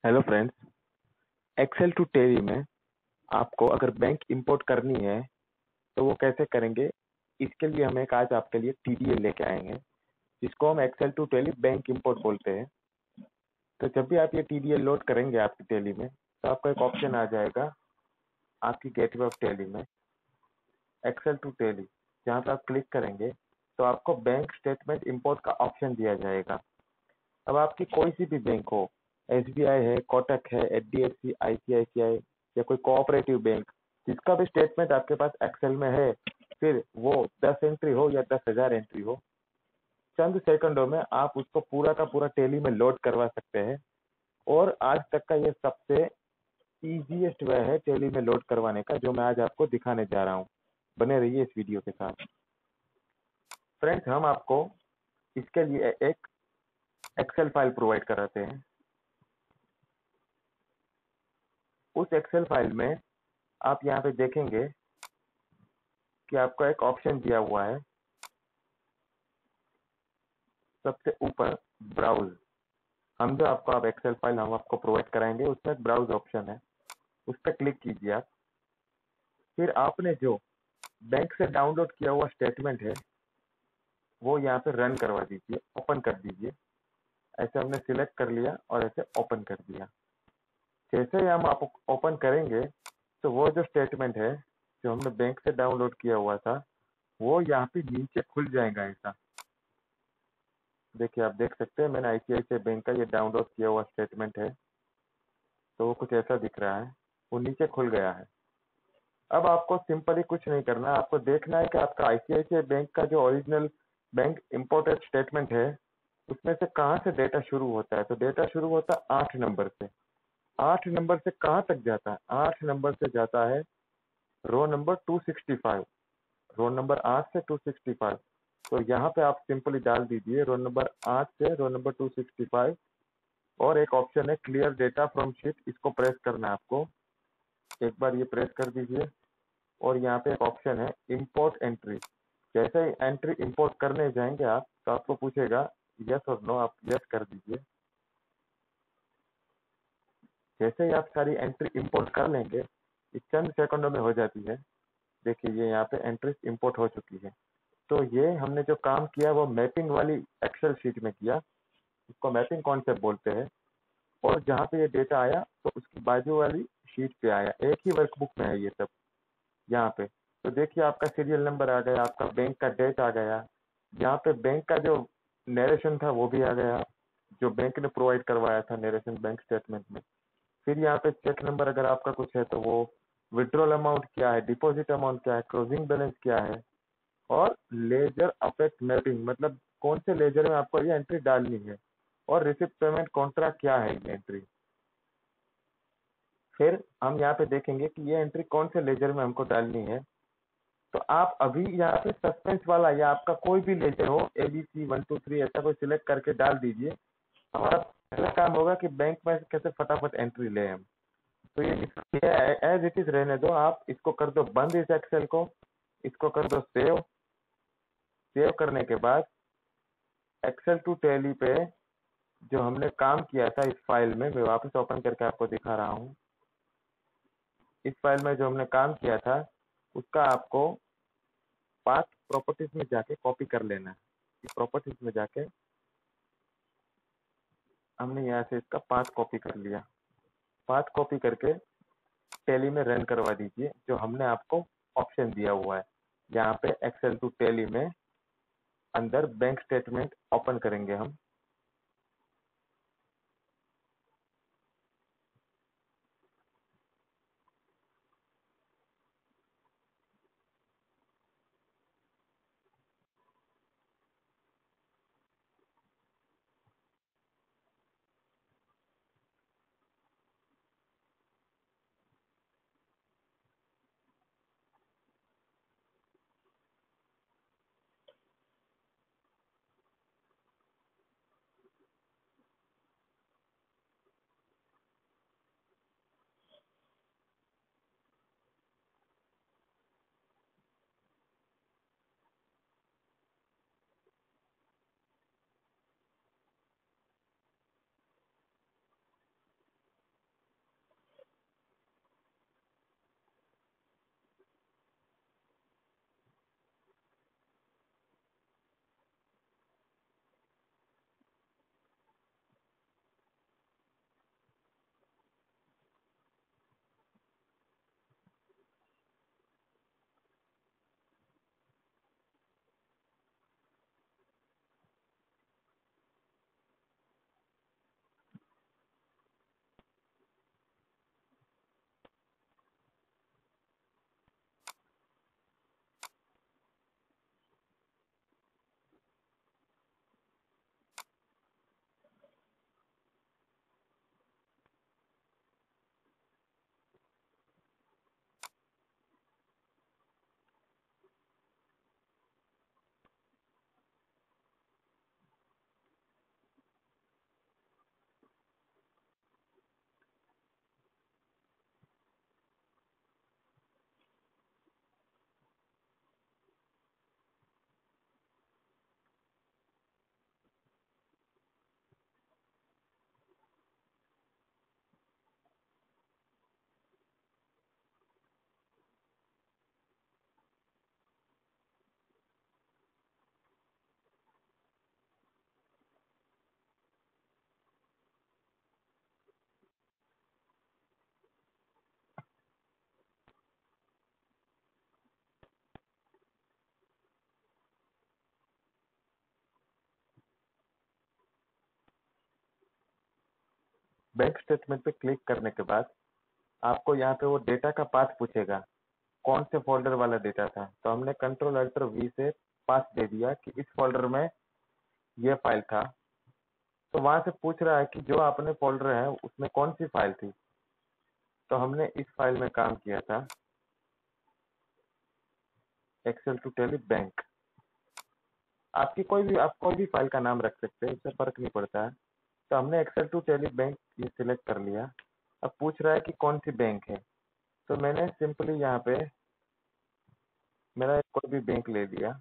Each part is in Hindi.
Hello friends. Excel to Tally में आपको अगर बैंक इंपोर्ट करनी है तो वो कैसे करेंगे, इसके लिए हम एक आज आपके लिए टीडीएल लेके आएंगे, जिसको हम Excel to Tally bank import बोलते हैं। तो जब भी आप ये टीडीएल लोड करेंगे आपकी टेली में, तो आपको एक ऑप्शन आ जाएगा आपकी गेटवे ऑफ टेली में, एक्सेल टू टेली। जहाँ पे आप क्लिक करेंगे तो आपको बैंक स्टेटमेंट इंपोर्ट का ऑप्शन दिया जाएगा। अब आपकी कोई सी भी बैंक हो, एसबीआई है, कोटक है, एचडीएफसी, आईसीआईसीआई या कोई कोऑपरेटिव बैंक, जिसका भी स्टेटमेंट आपके पास एक्सेल में है, फिर वो 10 एंट्री हो या 10,000 एंट्री हो, चंद सेकंडों में आप उसको पूरा का पूरा टेली में लोड करवा सकते हैं। और आज तक का ये सबसे इजीएस्ट वे है टेली में लोड करवाने का, जो मैं आज आपको दिखाने जा रहा हूँ। बने रहिए इस वीडियो के साथ। फ्रेंड्स, हम आपको इसके लिए एक एक्सेल फाइल प्रोवाइड कराते हैं। उस एक्सेल फाइल में आप यहाँ पे देखेंगे कि आपको एक ऑप्शन दिया हुआ है सबसे ऊपर, ब्राउज। हम जो आपको अब एक्सेल फाइल हम आपको प्रोवाइड कराएंगे, उसमें एक ब्राउज ऑप्शन है, उस पर क्लिक कीजिए आप। फिर आपने जो बैंक से डाउनलोड किया हुआ स्टेटमेंट है वो यहाँ पे रन करवा दीजिए, ओपन कर दीजिए। ऐसे हमने सिलेक्ट कर लिया और ऐसे ओपन कर दिया। जैसे ही हम आप ओपन करेंगे तो वो जो स्टेटमेंट है जो हमने बैंक से डाउनलोड किया हुआ था, वो यहाँ पे नीचे खुल जाएगा। ऐसा देखिए, आप देख सकते हैं मैंने आईसीआईसीआई बैंक का ये डाउनलोड किया हुआ स्टेटमेंट है, तो वो कुछ ऐसा दिख रहा है, वो नीचे खुल गया है। अब आपको सिंपली कुछ नहीं करना, आपको देखना है कि आपका आईसीआईसीआई बैंक का जो ओरिजिनल बैंक इंपोर्टेड स्टेटमेंट है उसमें से कहाँ से डेटा शुरू होता है। तो डेटा शुरू होता है 8 नंबर से। 8 नंबर से कहाँ तक जाता है? 8 नंबर से जाता है रो नंबर 265। रोल नंबर 8 से 265। तो यहाँ पे आप सिंपली डाल दीजिए रोल नंबर 8 से रोल नंबर 265। और एक ऑप्शन है क्लियर डेटा फ्रॉम शीट, इसको प्रेस करना है आपको। एक बार ये प्रेस कर दीजिए और यहाँ पे एक ऑप्शन है इंपोर्ट एंट्री। जैसे ही एंट्री इंपोर्ट करने जाएंगे आप, तो आपको पूछेगा यस और नो, आप यस कर दीजिए। जैसे ही आप सारी एंट्री इंपोर्ट कर लेंगे, ये चंद सेकंडों में हो जाती है। देखिए, ये यहाँ पे एंट्री इंपोर्ट हो चुकी है। तो ये हमने जो काम किया वो मैपिंग वाली एक्सेल शीट में किया, इसको मैपिंग कॉन्सेप्ट बोलते हैं। और जहाँ पे ये डेटा आया तो उसकी बाजू वाली शीट पे आया, एक ही वर्कबुक में है ये सब यहाँ पे। तो देखिए, आपका सीरियल नंबर आ गया, आपका बैंक का डेट आ गया, यहाँ पे बैंक का जो नरेशन था वो भी आ गया, जो बैंक ने प्रोवाइड करवाया था नरेशन बैंक स्टेटमेंट में। फिर यहाँ पे चेक नंबर अगर आपका कुछ है तो वो, विड्रॉल अमाउंट क्या है, डिपॉजिट अमाउंट क्या है, क्लोजिंग बैलेंस क्या है, और लेजर अफेक्ट मैपिंग, मतलब कौन से लेजर में आपको ये एंट्री डालनी है, और रिसिप्ट पेमेंट कॉन्ट्रैक्ट क्या है ये एंट्री। फिर हम यहाँ पे देखेंगे कि ये एंट्री कौन से लेजर में हमको डालनी है। तो आप अभी यहाँ पे सस्पेंस वाला या आपका कोई भी लेजर हो, ABC 1 2 3 ऐसा कोई सिलेक्ट करके डाल दीजिए। हमारा पहला काम होगा कि बैंक में कैसे फटाफट एंट्री ले हम। तो ये एज इट इज रहने दो, आप इसको कर दो बंद, इस एक्सेल को, इसको कर दो सेव। सेव करने के बाद एक्सेल टू टेली पे जो हमने काम किया था इस फाइल में, मैं वापस ओपन करके आपको दिखा रहा हूँ। इस फाइल में जो हमने काम किया था उसका आपको पाथ प्रॉपर्टीज में जाके कॉपी कर लेना है। इस प्रॉपर्टीज में जाके हमने यहाँ से इसका पाथ कॉपी कर लिया। पाथ कॉपी करके टेली में रन करवा दीजिए, जो हमने आपको ऑप्शन दिया हुआ है। यहाँ पे एक्सेल टू टेली में अंदर बैंक स्टेटमेंट ओपन करेंगे हम। बैंक स्टेटमेंट पे क्लिक करने के बाद आपको यहाँ पे वो डेटा का पाथ पूछेगा, कौन से फोल्डर वाला डेटा था। तो हमने Ctrl+Alt+V से पाथ दे दिया कि इस फोल्डर में ये फाइल था। तो वहां से पूछ रहा है कि जो आपने फोल्डर है उसमें कौन सी फाइल थी। तो हमने इस फाइल में काम किया था, एक्सेल टू टैली बैंक। आप कोई भी फाइल का नाम रख सकते हैं, इससे फर्क नहीं पड़ता है। तो हमने एक्सेल टू टैली बैंक ये सिलेक्ट कर लिया। अब पूछ रहा है कि कौन सी बैंक है, तो मैंने सिंपली यहाँ पे मेरा कोई भी बैंक ले लिया।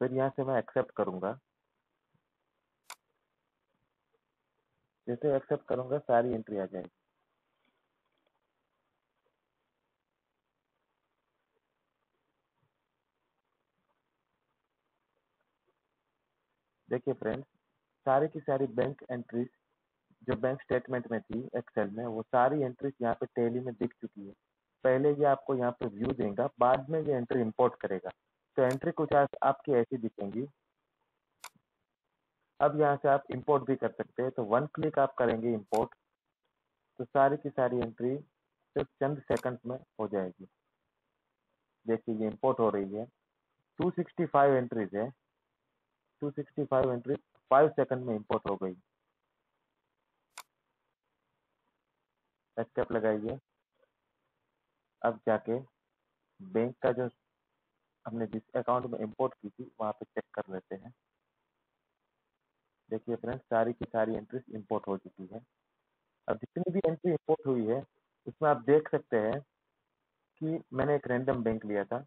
फिर यहाँ से मैं एक्सेप्ट करूंगा। जैसे एक्सेप्ट करूंगा सारी एंट्री आ जाएगी। देखिए फ्रेंड्स, सारी की सारी बैंक एंट्रीज जो बैंक स्टेटमेंट में थी एक्सेल में, वो सारी एंट्रीज यहाँ पे टैली में दिख चुकी है। पहले ये आपको यहाँ पे व्यू देगा, बाद में ये एंट्री इंपोर्ट करेगा। तो एंट्री कुछ आपकी ऐसी दिखेंगी। अब यहाँ से आप इंपोर्ट भी कर सकते हैं। तो 1 क्लिक आप करेंगे इंपोर्ट, तो सारी की सारी एंट्री सिर्फ चंद सेकंड में हो जाएगी। देखिए ये इंपोर्ट हो रही है। 265 एंट्रीज है, 265 एंट्रीज 5 सेकंड में इंपोर्ट हो गई। एस्केप लगाइए। अब जाके बैंक का जो हमने जिस अकाउंट में इंपोर्ट की थी वहां पे चेक कर लेते हैं। देखिए फ्रेंड्स, सारी की सारी एंट्रीज इंपोर्ट हो चुकी है। अब जितनी भी एंट्री इंपोर्ट हुई है उसमें आप देख सकते हैं कि मैंने एक रैंडम बैंक लिया था।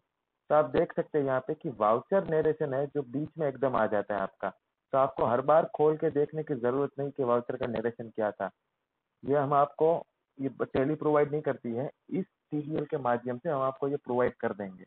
तो आप देख सकते हैं यहाँ पे कि वाउचर नरेशन है जो बीच में एकदम आ जाता है आपका। तो आपको हर बार खोल के देखने की जरूरत नहीं कि वाउचर का नरेशन क्या था। ये हम आपको, ये टेली प्रोवाइड नहीं करती है, इस टीडीएल के माध्यम से हम आपको ये प्रोवाइड कर देंगे।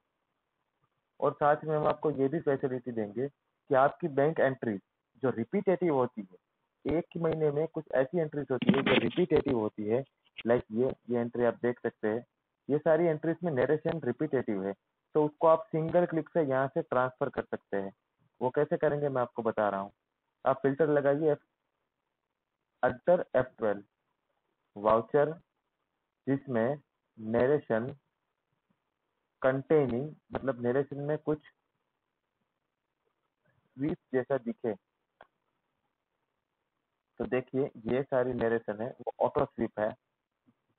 और साथ में हम आपको ये भी फैसिलिटी देंगे कि आपकी बैंक एंट्री जो रिपीटेटिव होती है, एक ही महीने में कुछ ऐसी एंट्रीज होती है जो रिपीटेटिव होती है। लाइक ये एंट्री आप देख सकते हैं, ये सारी एंट्रीज में नरेशन रिपीटेटिव है। तो उसको आप सिंगल क्लिक से यहाँ से ट्रांसफर कर सकते हैं। वो कैसे करेंगे मैं आपको बता रहा हूँ। आप फिल्टर लगाइए, अल्टर F12 वाउचर जिसमें नरेशन कंटेनिंग, मतलब नरेशन में कुछ स्वीप जैसा दिखे। तो देखिए ये सारी नरेशन है वो ऑटो स्वीप है।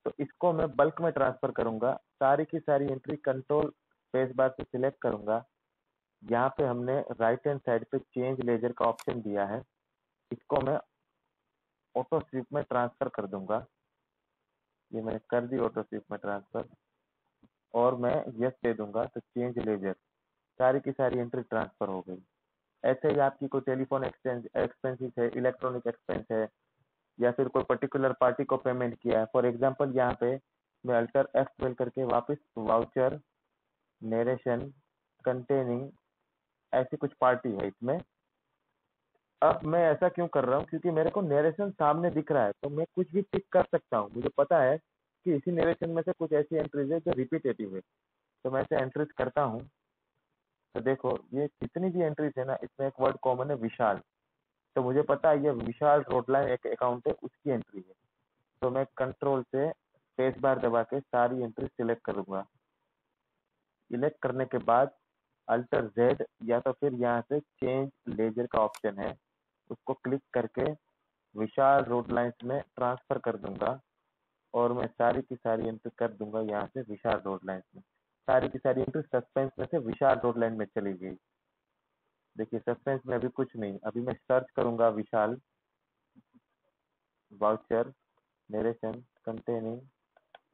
तो इसको मैं बल्क में ट्रांसफर करूंगा। सारी की सारी एंट्री कंट्रोल स्पेस बार से सिलेक्ट करूंगा। यहाँ पे हमने राइट हैंड साइड पे चेंज लेजर का ऑप्शन दिया है, इसको मैं ऑटो स्वीप में ट्रांसफर कर दूंगा। ये मैंने कर दी ऑटो स्वीप में ट्रांसफर, और मैं यस दे दूंगा तो चेंज लेजर, सारी की सारी एंट्री ट्रांसफर हो गई। ऐसे ही आपकी कोई टेलीफोन एक्सपेंसिस है, इलेक्ट्रॉनिक एक्सपेंस है, या फिर कोई पर्टिकुलर पार्टी को पेमेंट किया है। फॉर एग्जांपल यहाँ पे मैं अल्टर F12 करके वापस वाउचर नरेशन कंटेनिंग ऐसी कुछ पार्टी है इसमें। अब मैं ऐसा क्यों कर रहा हूँ, क्योंकि मेरे को नरेशन सामने दिख रहा है तो मैं कुछ भी टिक कर सकता हूँ। मुझे पता है कि इसी नरेशन में से कुछ ऐसी एंट्रीज है जो रिपीटेटिव है, तो मैं ऐसे एंट्रीज करता हूँ। तो देखो ये जितनी भी एंट्रीज है ना, इसमें एक वर्ड कॉमन है, विशाल। तो मुझे पता है ये विशाल रोडलाइन एक अकाउंट है, उसकी एंट्री है। तो मैं कंट्रोल से स्पेस बार दबा के सारी एंट्री सिलेक्ट करूंगा। सिलेक्ट करने के बाद अल्टर जेड या तो फिर यहाँ से चेंज लेजर का ऑप्शन है, उसको क्लिक करके विशाल रोड लाइन्स में ट्रांसफर कर दूंगा। और मैं सारी की सारी एंट्री कर दूंगा यहाँ से विशाल रोड लाइन्स में। सारी की सारी एंट्री सस्पेंस में से विशाल रोड लाइन में चली गई। देखिए सस्पेंस में अभी कुछ नहीं। अभी मैं सर्च करूंगा विशाल वाउचर नरेशन कंटेनिंग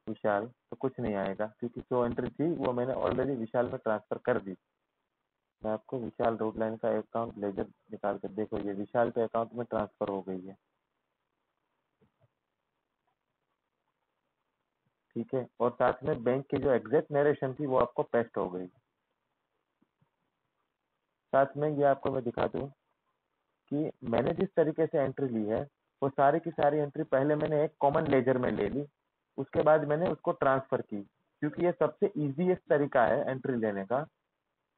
विशाल, तो कुछ नहीं आएगा क्योंकि जो एंट्री थी वो मैंने ऑलरेडी विशाल में ट्रांसफर कर दी। मैं आपको विशाल रोड लाइन का अकाउंट लेजर निकाल कर देखो, ये विशाल के अकाउंट में ट्रांसफर हो गई है। ठीक है, और साथ में बैंक की जो एग्जैक्ट नरेशन थी वो आपको पेस्ट हो गई। साथ में ये आपको मैं दिखा दूं कि मैंने जिस तरीके से एंट्री ली है वो सारी की सारी एंट्री पहले मैंने एक कॉमन लेजर में ले ली, उसके बाद मैंने उसको ट्रांसफर की, क्योंकि ये सबसे इजीएस्ट तरीका है एंट्री लेने का।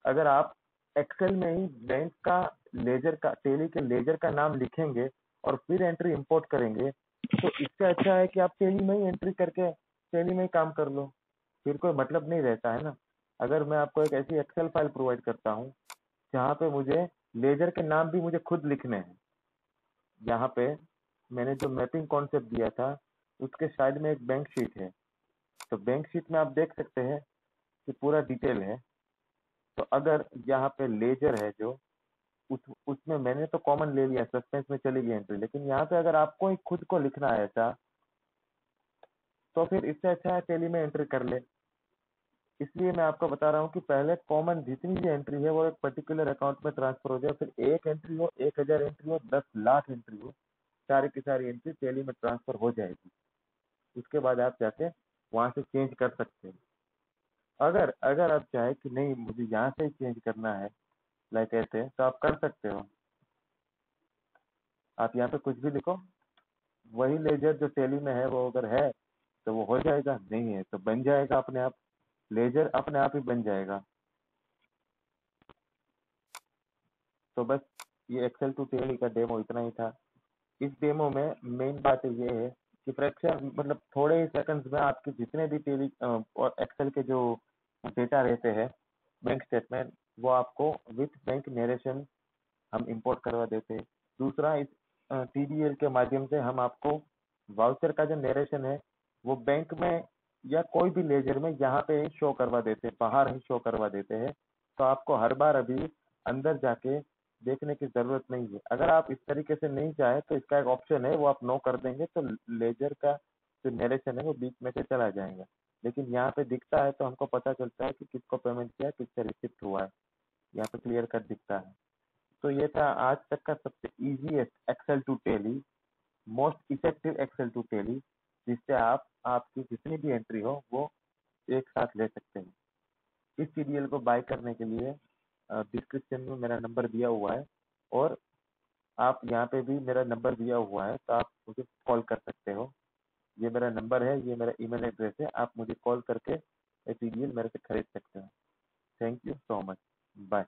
अगर आप एक्सेल में ही बैंक का लेजर का, टेली के लेजर का नाम लिखेंगे और फिर एंट्री इंपोर्ट करेंगे, तो इससे अच्छा है कि आप टेली में ही एंट्री करके टेली में ही काम कर लो, फिर कोई मतलब नहीं रहता है ना। अगर मैं आपको एक ऐसी एक्सेल फाइल प्रोवाइड करता हूँ जहाँ पे मुझे लेजर के नाम भी मुझे खुद लिखने हैं, यहाँ पे मैंने जो मैपिंग कॉन्सेप्ट दिया था उसके साइड में एक बैंक शीट है। तो बैंक शीट में आप देख सकते हैं कि पूरा डिटेल है। तो अगर यहाँ पे लेजर है जो उसमें मैंने तो कॉमन ले लिया, सस्पेंस में चली गई एंट्री, लेकिन यहाँ पे अगर आपको ही खुद को लिखना है ऐसा, तो फिर इससे अच्छा है टेली में एंट्री कर ले। इसलिए मैं आपको बता रहा हूँ कि पहले कॉमन जितनी भी एंट्री है वो एक पर्टिकुलर अकाउंट में ट्रांसफर हो जाए, फिर 1 एंट्री हो, 1000 एंट्री हो, 10 लाख एंट्री हो, सारी की सारी एंट्री टेली में ट्रांसफर हो जाएगी। उसके बाद आप जाके वहां से चेंज कर सकते हैं। अगर अगर आप चाहे कि नहीं मुझे यहाँ से ही चेंज करना है लाइक ऐसे, तो आप कर सकते हो। आप यहाँ पे कुछ भी लिखो, वही लेजर जो टेली में है वो अगर है तो वो हो जाएगा, नहीं है तो बन जाएगा अपने आप, लेजर अपने आप ही बन जाएगा। तो बस ये एक्सेल टू टेली का डेमो इतना ही था। इस डेमो में मेन बात ये है कि फ्रैक्शन मतलब थोड़े ही सेकंड्स में आपके जितने भी टेली और एक्सेल के जो डेटा रहते हैं बैंक स्टेटमेंट, वो आपको विथ बैंक नरेशन हम इंपोर्ट करवा देते हैं। दूसरा, इस टीडीएल के माध्यम से हम आपको वाउचर का जो नरेशन है वो बैंक में या कोई भी लेजर में यहाँ पे ही शो करवा देते हैं, बाहर ही शो करवा देते हैं। तो आपको हर बार अभी अंदर जाके देखने की जरूरत नहीं है। अगर आप इस तरीके से नहीं चाहे तो इसका एक ऑप्शन है, वो आप नो कर देंगे तो लेजर का जो नरेशन है वो बीच में से चला जाएगा। लेकिन यहाँ पे दिखता है तो हमको पता चलता है कि किसको पेमेंट किया, किससे रिसिप्ट हुआ है, यहाँ पे क्लियर कट दिखता है। तो ये था आज तक का सबसे easiest Excel to Tally, most effective Excel to Tally, जिससे आप आपकी जितनी भी एंट्री हो वो एक साथ ले सकते हैं। इस सीरियल को बाय करने के लिए डिस्क्रिप्शन में मेरा नंबर दिया हुआ है, और आप यहाँ पे भी मेरा नंबर दिया हुआ है, तो आप मुझे कॉल कर सकते हो। ये मेरा नंबर है, ये मेरा ईमेल एड्रेस है, आप मुझे कॉल करके ये सीरियल मेरे से खरीद सकते हो। Thank you so much, bye.